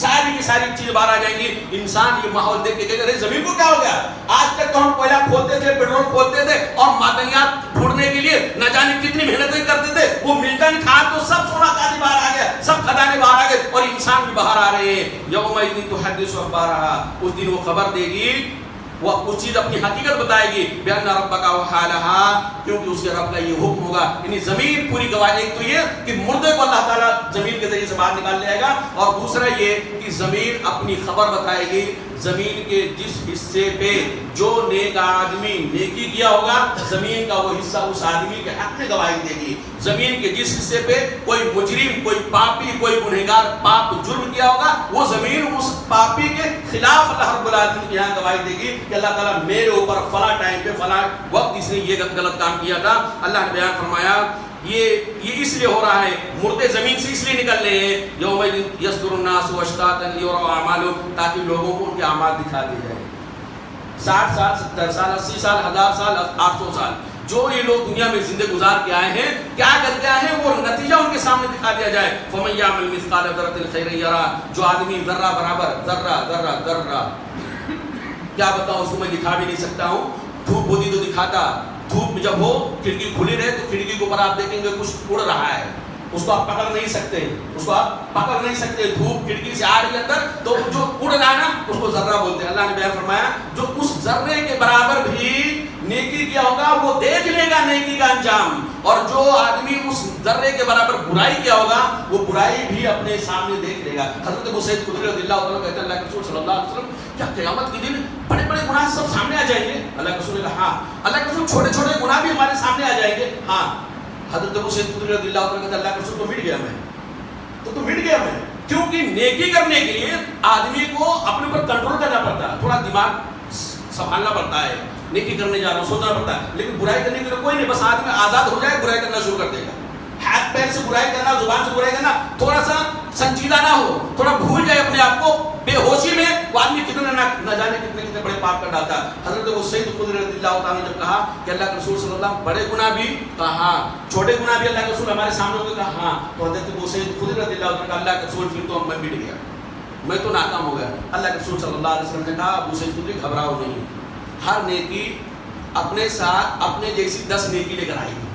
ساری کی ساری چیزیں باہر آ جائیں گی. انسان یہ ماحول دیکھ کے کہے گا ارے زمین کو کیا ہو گیا، آج تک تو ہم کوئلہ کھودتے تھے، پیٹرول کھودتے تھے اور معدنیات ڈھونڈنے کے لیے نہ جانے کتنی محنتیں کرتے تھے، وہ ملتا نہیں تھا، تو سب سونا چاندی باہر آ گیا، سب خزانے باہر آ گئے اور انسان بھی باہر آ رہے ہیں. یومئذ تحدث اخبارها، اس دن وہ خبر دے گی، وہ کچھ چیز اپنی حقیقت بتائے گی، بِأَنَّ رَبَّكَ وَحَالَهَا، کیونکہ اس کے رب کا یہ حکم ہوگا. یعنی زمین پوری گواہ، ایک تو یہ کہ مردے کو اللہ تعالیٰ زمین کے ذریعے سے باہر نکال لے گا، اور دوسرا یہ کہ زمین اپنی خبر بتائے گی، زمین کے جس حصے پہ جو نیک آدمی نیکی کیا ہوگا زمین کا وہ حصہ اس آدمی کے حق میں گواہی دے گی. زمین کے جس حصے پہ کوئی مجرم، کوئی پاپی، کوئی گنہگار پاپ جرم کیا ہوگا وہ زمین اس پاپی کے خلاف اللہ رب العالمین کے یہاں گواہی دے گی کہ اللہ تعالیٰ میرے اوپر فلاں ٹائم پہ فلاں وقت اس نے یہ غلط کام کیا تھا. اللہ نے بیان فرمایا یہ اس لیے ہو رہا ہے، مردے زمین سے اس لیے نکل رہے ہیں، یوم یصدر الناس اشتاتا لیروا اعمالهم، تاکہ لوگوں کو ان کے اعمال دکھا دیے جائے. 60 سال 70 سال 80 سال 1000 سال 800 سال جو یہ لوگ دنیا میں زندگی گزار کے آئے ہیں، کیا کر کے آئے ہیں، وہ نتیجہ ان کے سامنے دکھا دیا جائے. فَمَن يَعْمَلْ مِثْقَالَ ذَرَّةٍ خَيْرًا يَرَهُ، جو آدمی ذرہ برابر ذرہ کیا بتاؤں اس کو میں دکھا بھی نہیں سکتا ہوں، دھوپ ہوتی تو دکھاتا، دھوپ میں جب ہو کھڑکی کھلی رہے تو کھڑکی کے اوپر آپ دیکھیں گے کچھ اڑ رہا ہے، اس کو آپ پکڑ نہیں سکتے، دھوپ کھڑکی سے آ رہی ہے اندر تو جو اڑ رہا ہے نا اس کو ذرہ بولتے ہیں. اللہ نے بیان فرمایا جو اس ذرے کے برابر بھی نیکی کیا ہوگا وہ دیکھ لے گا نیکی کا انجام، اور جو آدمی اس ذرے کے برابر برائی کیا ہوگا وہ برائی بھی اپنے سامنے دیکھ لے گا. حضرت ابو سعید خدری رضی اللہ عنہ کہتے ہیں اللہ کے رسول صلی اللہ علیہ وسلم کیا قیامت کے دن بڑے بڑے گناہ سب سامنے آ جائیں گے؟ اللہ کے رسول نے کہا ہاں. اللہ کے رسول چھوٹے چھوٹے گناہ بھی ہمارے سامنے آ جائیں گے؟ ہاں. حضرت ابو سعید خدری رضی اللہ عنہ کہتے ہیں اللہ کے رسول تو مٹ گیا میں، تو مٹ گیا میں، کیونکہ نیکی کرنے کے لیے آدمی کو اپنے اوپر کنٹرول کرنا پڑتا ہے، تھوڑا دماغ سنبھالنا پڑتا ہے، نیکی کرنے جا رہا ہوں سوچنا پڑتا ہے، لیکن برائی کرنے کے لیے کوئی نہیں، بس آدمی آزاد ہو جائے برائی کرنا شروع کر دے گا. ہاتھ پیر سے برائی کرنا، زبان سے برائی کرنا، تھوڑا سا سنجیدہ نہ ہو، تھوڑا بھول جائے اپنے آپ کو، بے ہوشی میں وہ آدمی کتنے نہ جانے کتنے بڑے پاپ کر ڈالتا ہے. حضرت ابو سعید خدری رضی اللہ تعالیٰ نے جب کہا کہ اللہ کے رسول صلی اللہ علیہ وسلم بڑے گناہ بھی، کہا ہاں، چھوٹے گناہ بھی اللہ کے رسول ہمارے سامنے ہوں گے، کہا ہاں. تو حضرت ابو سعید خدری رضی اللہ تعالیٰ اللہ کے رسول پھر تو میں مٹ گیا، میں تو ناکام ہو گیا. اللہ کے رسول صلی اللہ علیہ وسلم نے کہا ابو سعید خدری گھبراؤ نہیں، ہر نیکی اپنے ساتھ اپنے جیسی 10 نیکی لے کر آئے گی،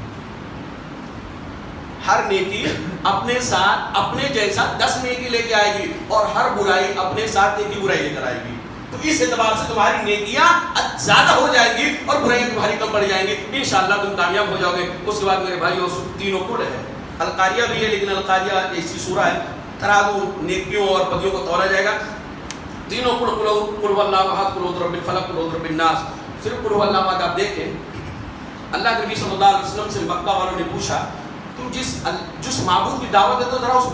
ہر نیکی اپنے ساتھ اپنے جیسا 10 نیکی لے کے آئے گی، اور ہر برائی اپنے ساتھ ایک ہی برائی لے کر آئے گی. تو اس اعتبار سے تمہاری نیکیاں زیادہ ہو جائیں گی اور برائیاں تمہاری کم پڑ جائیں گی، انشاءاللہ تم کامیاب ہو جاؤ گے. اس کے بعد میرے بھائیو تینوں کل ہے، القاریہ بھی ہے، لیکن القاریہ ایسی سورہ ہے ترازو نیکیوں اور بدیوں کو تولا جائے گا. تینوں قل هو اللہ احد، قل اعوذ برب الفلق، قل اعوذ برب الناس. صرف قل هو اللہ احد آپ دیکھیں، اللہ کے نبی صلی اللہ علیہ وسلم سے مکہ والوں نے پوچھا تم جس معبود کی دعوت دیتے ہو ذرا اس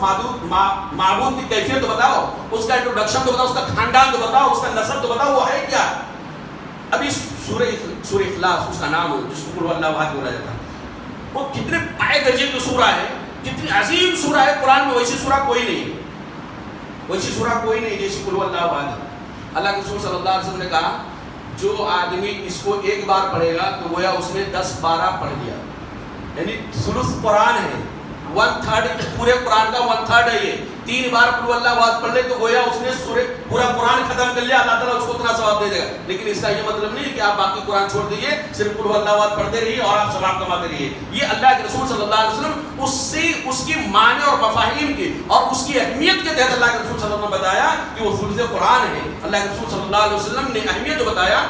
معبود کی کیفیت تو بتاؤ، اس کا انٹروڈکشن تو بتاؤ، اس کا خاندان تو بتاؤ، اس کا نسب تو بتاؤ، وہ ہے کیا. ابھی سورہ اخلاص اس کا نام ہے جس کو قل واللہ احد بولا جاتا ہے. وہ کتنے پائے درجے کی سورہ ہے, کتنی عظیم سورہ ہے. قرآن میں ویسی سورہ کوئی نہیں, ویسی سورہ کوئی نہیں جیسی قل واللہ احد. اللہ کے رسول صلی اللہ علیہ وسلم نے کہا جو آدمی اس کو ایک بار پڑھے گا تو گویا اس نے 10-12 پڑھ لیا, یعنی ثلث قرآن ہے, 1/3 پورے قرآن کا 1/3 ہے. یہ 3 بار قل واللہ احد پڑھ لے تو گویا اس نے پورا قرآن ختم کر لیا, اللہ تعالیٰ اس کو اتنا ثواب دے دے گا. لیکن اس کا یہ مطلب نہیں ہے کہ آپ باقی قرآن چھوڑ دیجیے, صرف قل واللہ احد پڑھتے رہیے اور آپ ثواب کماتے رہیے. یہ اللہ کے رسول صلی اللہ علیہ وسلم اس کی معنی اور مفاہیم کی اور اس کی اہمیت کے تحت اللہ کے رسول صلی اللہ علیہ وسلم نے بتایا کہ وہ ثلث قرآن ہے. اللہ کے رسول صلی اللہ علیہ وسلم نے اہمیت جو بتایا,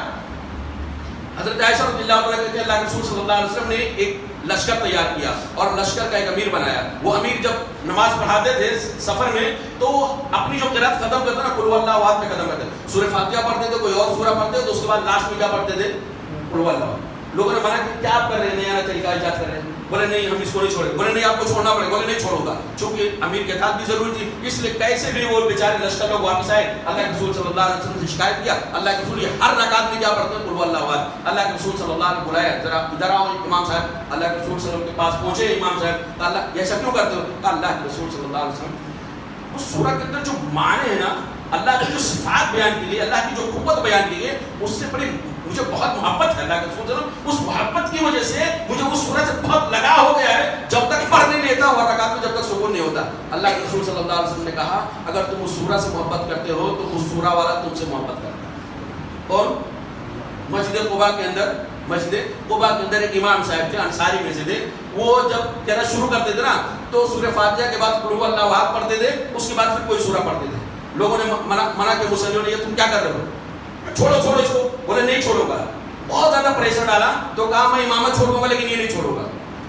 حضرت عائشہ رضی اللہ عنہا کہتے ہیں اللہ کے رسول صلی اللہ علیہ وسلم نے ایک لشکر تیار کیا اور لشکر کا ایک امیر بنایا. وہ امیر جب نماز پڑھاتے تھے سفر میں تو اپنی جو قرات ختم کرتے نا قل واللہ احد میں ختم کرتے. سورہ فاتحہ پڑھتے تھے, کوئی اور سورہ پڑھتے تو اس کے بعد لاسٹ میں کیا پڑھتے تھے, قل واللہ احد. لوگوں نے منع کہ کیا آپ کر رہے ہیں, نیا طریقہ ایجاد کر رہے ہیں. بولے نہیں ہم اس کو نہیں چھوڑیں. بولے نہیں آپ کو چھوڑنا پڑے. بولے نہیں چھوڑوں گا, چونکہ امیر کے ساتھ بھی ضروری تھی. اس لیے کیسے بھی وہ بیچارے لشکر لوگ واپس آئے, اللہ کے رسول صلی اللہ علیہ وسلم سے شکایت کیا. اللہ کے رسول یہ ہر رکعت میں کیا پڑھتے ہیں, قل واللہ احد. اللہ کے رسول صلی اللہ علیہ وسلم بلایا, ذرا ادھر آؤ امام صاحب. اللہ کے رسول صلی اللہ علیہ وسلم کے پاس پہنچے امام صاحب, اللہ ایسا کیوں کرتے ہو؟ اللہ کے رسول صلی اللہ علیہ وسلم اس سورہ کے اندر جو معنی ہے نا, اللہ کی جو صفات بیان کی گئی, اللہ کی جو قوت بیان کی گئی, اس سے بڑی مجھے بہت محبت ہے اللہ کے رسول صلی اللہ علیہ وسلم. اس محبت کی وجہ سے مجھے اس سورہ سے بہت لگاؤ ہو گیا ہے. جب تک پڑھ نہیں لیتا ہوں رکعت میں, جب تک سکون نہیں ہوتا. اللہ کے رسول صلی اللہ علیہ وسلم نے کہا اگر تم اس سورہ سے محبت کرتے ہو تو اس سورہ والا تم سے محبت کرتا ہے. اور مسجد قباء کے اندر ایک امام صاحب تھے, انصاری مسجد ہے. وہ جب کہنا شروع کرتے تھے نا تو سورہ فاتحہ کے بعد قل واللہ احد پڑھتے تھے, اس کے بعد پھر کوئی سورہ پڑھتے تھے. لوگوں نے منع کے مسلمانوں نے, یہ تم کیا کر رہے ہو, چھوڑو اس کو. بولے نہیں چھوڑوں گا. بہت زیادہ پریشر ڈالا تو کہا میں امامت چھوڑ دوں گا لیکن یہ نہیں چھوڑوں گا.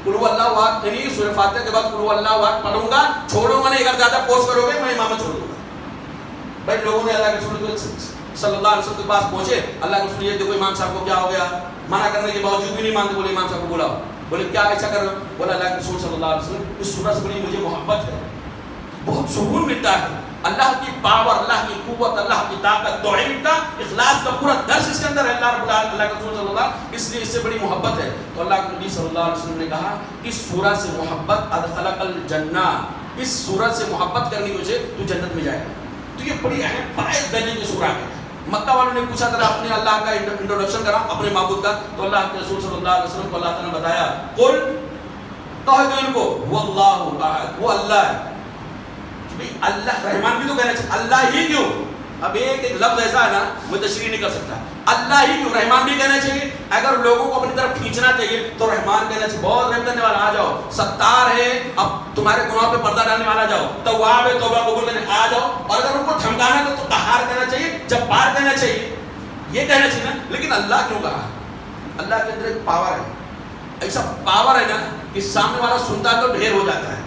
قل واللہ احد یعنی سورہ فاتحہ کے بعد قل واللہ احد پڑھوں گا, چھوڑوں گا نہیں. اگر زیادہ فورس کرو گے میں امامت چھوڑ دوں گا. بھائی لوگوں نے اللہ کے رسول صلی اللہ علیہ وسلم کے پاس پہنچے, اللہ کے رسول یہ دیکھو امام صاحب کو کیا ہو گیا, منع کرنے کے باوجود بھی نہیں مانتے. بولے امام صاحب کو بلاؤ. بولے کیا ایسا کر رہے ہو؟ بولا اللہ کے رسول صلی اللہ علیہ وسلم اس سورہ سے بڑی مجھے محبت ہے, بہت سکون ملتا ہے. اللہ کی پاور, اللہ کی قوت, اللہ کی طاقت, توحید کا, اخلاص کا پورا درس اس کے اندر ہے. اللہ رب العالمین, اللہ کے رسول صلی اللہ علیہ وسلم, اس لیے اس سے بڑی محبت ہے. تو اللہ کے نبی صلی اللہ علیہ وسلم نے کہا اس سورہ سے محبت ادخلک الجنہ, اس سورہ سے محبت کرنے کی وجہ سے تو جنت میں جائے گا. تو یہ بڑی اہم فائز درجے کی سورہ ہے. مکہ والوں نے پوچھا تھا اپنے اللہ کا انٹروڈکشن کرا, اپنے معبود کا, تو اللہ کے رسول صلی اللہ علیہ وسلم کو اللہ تعالیٰ نے بتایا قل, کہو دو ان کو واللہ احد, وہ اللہ ہے. اللہ رحمان بھی تو کہنا چاہیے, اللہ ہی کیوں. اب ایک لفظ ایسا ہے نا میں تشریح نہیں کر سکتا, اللہ ہی کیوں. رحمان بھی کہنا چاہیے. اگر لوگوں کو اپنی طرف کھینچنا چاہیے تو رحمان کہنا چاہیے, بہت رحم کرنے والا, آ جاؤ. ستار ہے, اب تمہارے گناہوں پہ پردہ ڈالنے والا, جاؤ. تواب ہے, توبہ قبول کرنے, آ جاؤ. اور اگر ان کو دھمکانا ہے تو قہار کہنا چاہیے, جبار کہنا چاہیے, یہ کہنا چاہیے نا. لیکن اللہ کیوں کہا؟ اللہ کے اندر ایک پاور ہے, ایسا پاور ہے نا کہ سامنے والا سنتا ہے تو ڈھیر ہو جاتا ہے.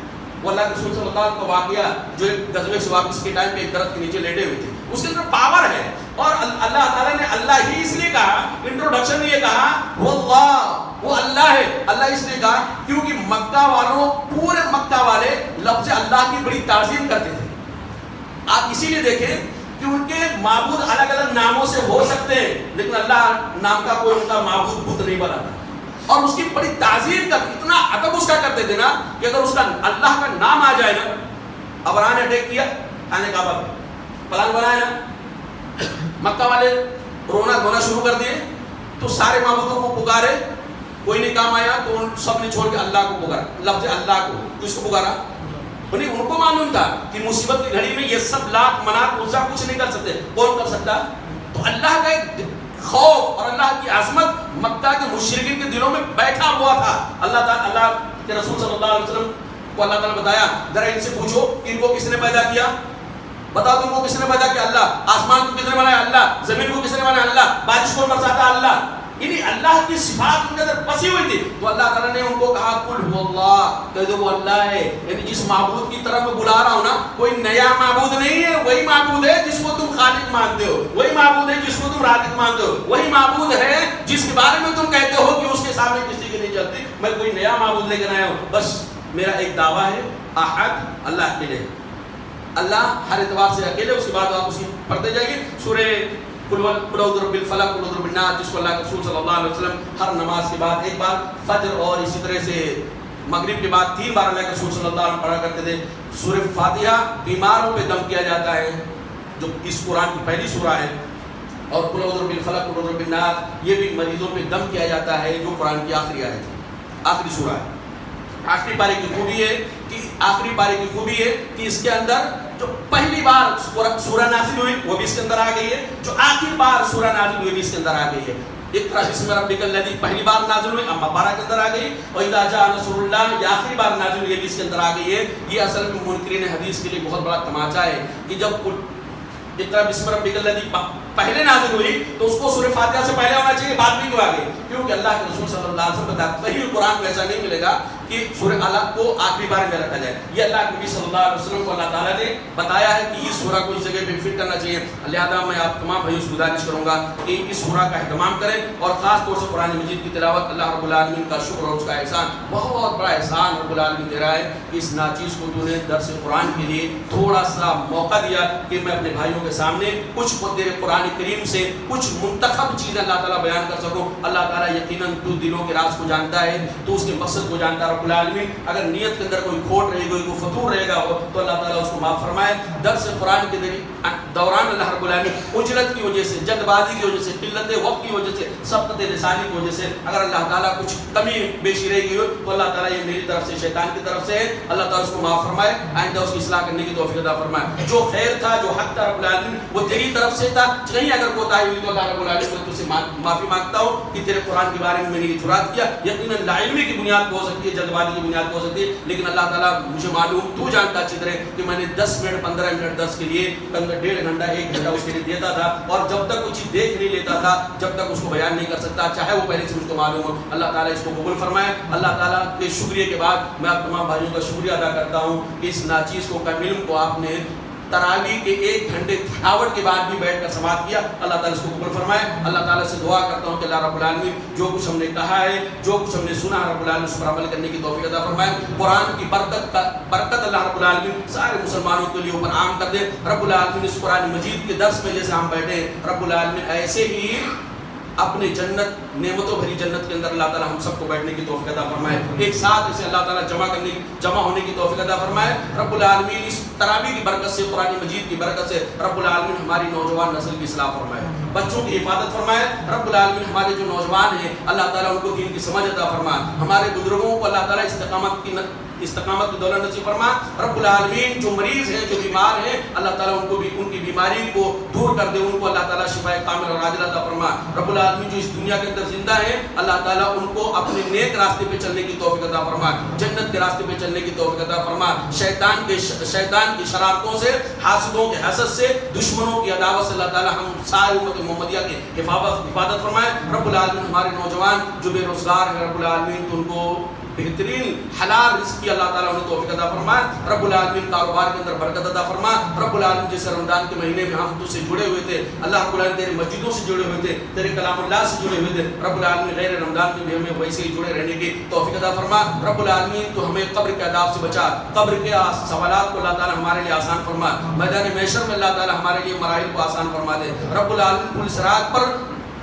وہ اللہ کے رسول صلی اللہ علیہ وسلم کا واقعہ جو ایک غزوہ سے واپس کے ٹائم پہ ایک درخت کے نیچے لیٹے ہوئے تھے, اس کے اندر پاور ہے. اور اللہ تعالیٰ نے اللہ ہی اس لیے کہا, انٹروڈکشن میں یہ کہا واللہ, وہ اللہ ہے. اللہ اس لیے کہا کیونکہ مکہ والوں, پورے مکہ والے لفظ اللہ کی بڑی تعظیم کرتے تھے. آپ اسی لیے دیکھیں کہ ان کے معبود الگ الگ ناموں سے ہو سکتے ہیں لیکن اللہ نام کا کوئی ان کا معبود بت نہیں بنا تھا. اور اس کی بڑی تعظیم کا, اتنا ادب اس کا کرتے تھے نا کہ اگر اس کا اللہ کا نام آ جائے نا, ابراہ نے اٹیک کیا خانہ کعبہ پہ, پلان بنایا نا, مکہ والے رونا دھونا شروع کر دیے, تو سارے معبودوں کو پکارے, کوئی نہیں کام آیا تو ان سب نے چھوڑ کے اللہ کو پکارا, لفظ اللہ کو. کس کو پکارا؟ ان کو معلوم تھا کہ مصیبت کی گھڑی میں یہ سب لات منات عزا کچھ نہیں کر سکتے, کون کر سکتا؟ تو اللہ کا ایک خوف اور اللہ کی عظمت مکہ کے مشرکین کے دلوں میں بیٹھا ہوا تھا. اللہ تعالیٰ, اللہ کے رسول صلی اللہ علیہ وسلم کو اللہ تعالیٰ نے بتایا ذرا ان سے پوچھو کہ ان کو کس نے پیدا کیا, بتا دو ان کو کس نے پیدا کیا. اللہ. آسمان کو کس نے بنایا؟ اللہ. زمین کو کس نے بنایا؟ اللہ. بارش کو برساتا اللہ. یعنی اللہ کی صفات ان کے اندر پسی ہوئی تھی. تو اللہ تعالیٰ نے ان کو کہا قل هو اللہ, کہہ دو وہ اللہ ہے. یعنی جس معبود کی طرف میں بلا رہا ہوں نا, کوئی نیا معبود نہیں ہے, وہی معبود ہے جس کو تم خالق مانتے ہو, وہی معبود ہے جس کو تم رازق مانتے ہو, وہی معبود ہے جس کے بارے میں تم کہتے ہو کہ اس کے سامنے کسی کی نہیں چلتی. میں کوئی نیا معبود لے کر آیا ہوں, بس میرا ایک دعویٰ ہے احد, اللہ اکیلے, اللہ ہر اعتبار سے اکیلے. اس کے بعد آپ اس کی پڑھتے جائیے. سورہ قل اعوذ برب الفلق قل اعوذ برب الناس، جس کو اللہ کے رسول صلی اللہ علیہ وسلم ہر نماز کے بعد ایک بار، فجر اور اسی طرح سے مغرب کے بعد 3 بار اللہ کے رسول صلی اللہ علیہ وسلم پڑھا کرتے تھے۔ سورہ فاتحہ بیماروں پہ دم کیا جاتا ہے، جو اس قرآن کی پہلی سورہ ہے، اور قل اعوذ برب الفلق قل اعوذ برب الناس یہ بھی مریضوں پہ دم کیا جاتا ہے، جو قرآن کی آخری آیت ہے، آخری سورہ ہے۔ آخری پارے کی خوبی ہے کہ اس کے اندر جو پہلی بار سورہ نازل ہوئی وہ بھی اس کے اندر آ گئی ہے، جو آخری بار سورہ نازل ہوئی بھی اس کے اندر آ گئی ہے۔ اقرأ بسم ربک الذی پہلی بار نازل ہوئی، اما 12 کے اندر آ گئی، اور اذا جاء نصر اللہ یہ آخری بار نازل ہوئی بھی اس کے اندر آ گئی ہے۔ یہ اصل میں منکرین حدیث کے لیے بہت بڑا تماچا ہے کہ جب اقرأ بسم ربک الذی پہلے نازل ہوئی تو اس کو سورہ فاتحہ سے پہلے ہونا چاہیے، بعد میں کیوں آ گئی؟ کیونکہ اللہ کے رسول صلی اللہ علیہ وسلم بتاتے ہیں صحیح قرآن میں ایسا نہیں ملے گا کہ سورہ علق کو آخری بار میں رکھا جائے۔ یہ اللہ کے نبی صلی اللہ علیہ وسلم کو اللہ تعالیٰ نے بتایا ہے کہ اس سورہ کو اس جگہ پہ فٹ کرنا چاہیے۔ لہٰذا میں آپ تمام بھائیوں سے گزارش کروں گا کہ اس سورہ کا اہتمام کریں، اور خاص طور سے قرآن مجید کی تلاوت۔ اللہ رب العالمین کا شکر اور اس کا احسان، بہت بڑا احسان رب العالمین دے رہا ہے کہ اس ناچیز کو تو نے درس قرآن کے لیے تھوڑا سا موقع دیا کہ میں اپنے بھائیوں کے سامنے کچھ تیرے قرآن کریم سے کچھ منتخب چیزیں اللہ تعالیٰ بیان کر سکوں۔ اللہ تعالیٰ یقیناً تو دلوں کے راز کو جانتا ہے، تو اس کے مقصد کو جانتا ہے رب العالمین۔ اگر نیت کے اندر کوئی کھوٹ رہے گی، کوئی فتور رہے گا تو اللہ تعالیٰ اس کو معاف فرمائے۔ درس قرآن کے دوران اللہ رب العالمین اجرت کی وجہ سے، جلد بازی کی وجہ سے، قلت وقت کی وجہ سے، سبقت لسانی کی وجہ سے اگر اللہ تعالیٰ کچھ کمی بیشی رہ گئی ہو تو اللہ تعالیٰ یہ میری طرف سے، شیطان کی طرف سے ہے، اللہ تعالیٰ اس کو معاف فرمائے، آئندہ اس کی اصلاح کرنے کی توفیق عطا فرمائے۔ جو خیر تھا، جو حق تھا رب العالمین وہ تیری طرف سے تھا، کہیں اگر کوتاہی ہوئی تو اللہ رب العالمین میں تجھ سے معافی مانگتا ہوں کہ تیرے قرآن کے بارے میں نے یہ جرات کیا۔ یقیناً لا علمی کی بنیاد پہ ہو سکتی ہے، جلد بازی کی بنیاد پہ ہو سکتی ہے، لیکن اللہ تعالیٰ مجھے معلوم، تو جانتا اچھی طرح کہ میں نے 10 منٹ 15 منٹ درس کے لیے 1.5 گھنٹہ 1 گھنٹہ اس کے لیے دیتا تھا، اور جب تک وہ چیز دیکھ نہیں لیتا تھا، جب تک اس کو بیان نہیں کر سکتا، چاہے وہ پہلے سے مجھ کو معلوم ہو۔ اللہ تعالیٰ اس کو قبول فرمائے۔ اللہ تعالیٰ کے شکریہ کے بعد میں آپ تمام بھائیوں کا شکریہ ادا کرتا ہوں کہ اس ناچیز کو، علم کو آپ نے تراویح کے 1 گھنٹے تھکاوٹ کے بعد بھی بیٹھ کر سماعت کیا۔ اللہ تعالیٰ اس کو قبول فرمائے۔ اللہ تعالیٰ سے دعا کرتا ہوں کہ اللہ رب العالمین جو کچھ ہم نے کہا ہے، جو کچھ ہم نے سنا ہے، رب العالمین اس پر عمل کرنے کی توفیق عطا فرمائے۔ قرآن کی برکت اللہ رب العالمین سارے مسلمانوں کے لیے اوپر عام کر دے۔ رب العالمین اس قرآن مجید کے درس میں جیسے ہم بیٹھے ہیں، رب العالمین ایسے ہی اپنے جنت، نعمتوں بھری جنت کے اندر اللہ تعالیٰ ہم سب کو بیٹھنے کی توفیق عطا فرمائے، ایک ساتھ اسے اللہ تعالیٰ جمع ہونے کی توفیق عطا فرمائے۔ رب العالمین اس تراویح کی برکت سے، قرآن مجید کی برکت سے رب العالمین ہماری نوجوان نسل کی اصلاح فرمائے، بچوں کی حفاظت فرمائے۔ رب العالمین ہمارے جو نوجوان ہیں اللہ تعالیٰ ان کو دین کی سمجھ عطا فرمائے، ہمارے بزرگوں کو اللہ تعالیٰ استقامت کی دولت نصیب فرما۔ رب العالمین جو مریض ہیں، جو بیمار ہیں، اللہ تعالیٰ ان کو بھی ان کی بیماری کو دور کر دے، ان کو اللہ تعالیٰ شفاء کامل اور عاجلہ عطا فرما۔ رب العالمین جو اس دنیا کے اندر زندہ ہیں اللہ تعالیٰ ان کو اپنے نیک راستے پہ چلنے کی توفیق عطا فرما، جنت کے راستے پہ چلنے کی توفیق عطا فرما۔ شیطان کی شرارتوں سے، حاسدوں کے حسد سے، دشمنوں کی عداوت سے اللہ تعالیٰ ہم ساری امت محمدیہ کی حفاظت فرمائے۔ رب العالمین ہمارے نوجوان جو بے روزگار ہیں، رب العالمین تو ان کو بہترین حلال رزق کی اللہ تعالیٰ انہیں توفیق عطا فرمائے۔ رب العالمین کاروبار کے اندر برکت عطا فرما۔ رب العالمین جیسے رمضان کے مہینے میں ہم تجھ سے جڑے ہوئے تھے، اللہ رب العالمین تیرے مسجدوں سے جڑے ہوئے تھے، تیرے کلام اللہ سے جڑے ہوئے تھے، رب العالمین غیر رمضان میں بھی ہمیں ویسے ہی جڑے رہنے کی توفیق عطا فرما۔ رب العالمین تو ہمیں قبر کے عذاب سے بچا، قبر کے سوالات کو اللہ تعالیٰ ہمارے لیے آسان فرما، میدان محشر میں اللہ تعالیٰ ہمارے لیے مراحل کو آسان فرما دے۔ رب العالمین پل صراط پر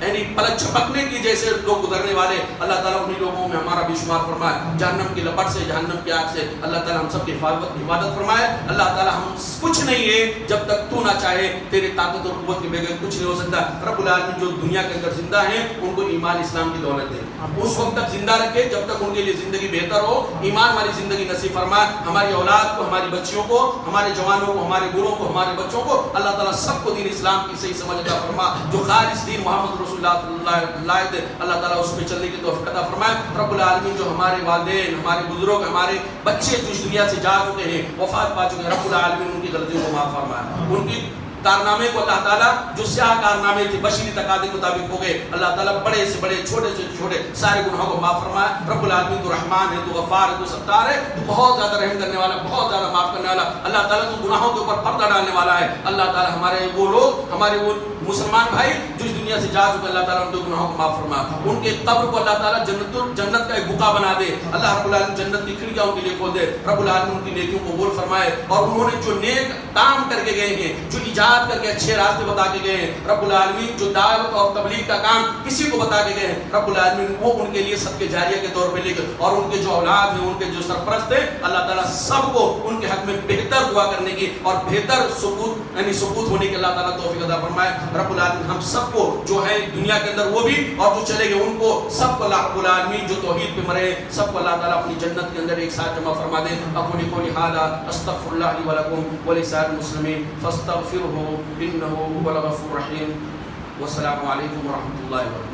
یعنی پلک جھپکنے کی جیسے لوگ گزرنے والے اللہ تعالیٰ انہی لوگوں میں ہمارا بھی شمار فرمائے۔ جہنم کی لپٹ سے، جہنم کی آگ سے اللہ تعالیٰ ہم سب کی حفاظت فرمائے۔ اللہ تعالیٰ ہم کچھ نہیں ہے جب تک تو نہ چاہے، تیرے طاقت اور قوت کے بغیر کچھ نہیں ہو سکتا۔ رب العالمین جو دنیا کے اندر زندہ ہیں ان کو ایمان اسلام کی دولت دے، اس وقت تک زندہ رکھے جب تک ان کے لیے زندگی بہتر ہو، ایمان والی زندگی نصیب فرمائے۔ ہماری اولاد کو، ہماری بچیوں کو، ہمارے جوانوں کو، ہمارے بوڑھوں کو، ہمارے بچوں کو اللہ تعالیٰ سب کو دین اسلام کی صحیح سمجھ عطا فرما۔ جو خالص دین محمد رسول اللہ صلی اللہ اللہ تعالیٰ اس پہ چلنے کی توفیق عطا فرمائے۔ رب العالمین جو ہمارے والدین، ہمارے بزرگ، ہمارے بچے جو اس دنیا سے جا چکے ہیں، وفات پا چکے ہیں، رب العالمین ان کی غلطیوں کو معاف فرمائے، ان کی کارنامے کو اللہ تعالیٰ جو سیاہ کارنامے تھے بشری تقاضے کے مطابق ہو گئے، اللہ تعالیٰ بڑے سے بڑے، چھوٹے سے چھوٹے سارے گناہوں کو معاف فرمائے۔ رب العالمین تو رحمان ہے، تو غفار ہے، تو ستار ہے، تو بہت زیادہ رحم کرنے والا، بہت زیادہ معاف کرنے والا۔ اللہ تعالیٰ تو گناہوں کے اوپر پردہ ڈالنے والا ہے۔ اللہ تعالیٰ ہمارے وہ لوگ، ہمارے وہ مسلمان بھائی جو اس دنیا سے جا چکے اللہ تعالیٰ ان کے گناہوں کو معاف فرما, ان کے قبر کو اللہ تعالیٰ جنت کا ایک بقا بنا دے, اللہ رب العالمین جنت کی کھڑکیاں ان کے لیے کھول دے, رب العالمین ان کی نیکیوں کو قبول فرمائے, اور انہوں نے جو نیک کام کر کے گئے ہیں, جو ایجاد کر کے اچھے راستے بتا کے گئے ہیں, رب العالمین جو دعوت اور تبلیغ کا کام کسی کو بتا کے گئے ہیں, رب العالمین وہ ان کے لیے صدقہ جاریہ کے طور پہ لے کر, اور ان کے جو اولاد ہیں, ان کے جو سرپرست ہیں, اللہ تعالیٰ سب کو ان کے حق میں بہتر دعا کرنے کی اور بہتر ثبوت یعنی ثبوت ہونے کی اللہ تعالیٰ توفیق عطا فرمائے. رب العالمین ہم سب کو جو ہے دنیا کے اندر وہ بھی اور جو چلے گئے ان کو سب کو اللہ رب العالمین جو توحید پہ مرے سب کو اللہ تعالیٰ اپنی جنت کے اندر ایک ساتھ جمع فرما دے. اقول قولی ھذا استغفر اللہ لی ولکم ولسائر المسلمین فاستغفروہ انہ هو الغفور الرحیم. والسلام علیکم ورحمۃ اللہ وبرکاتہ.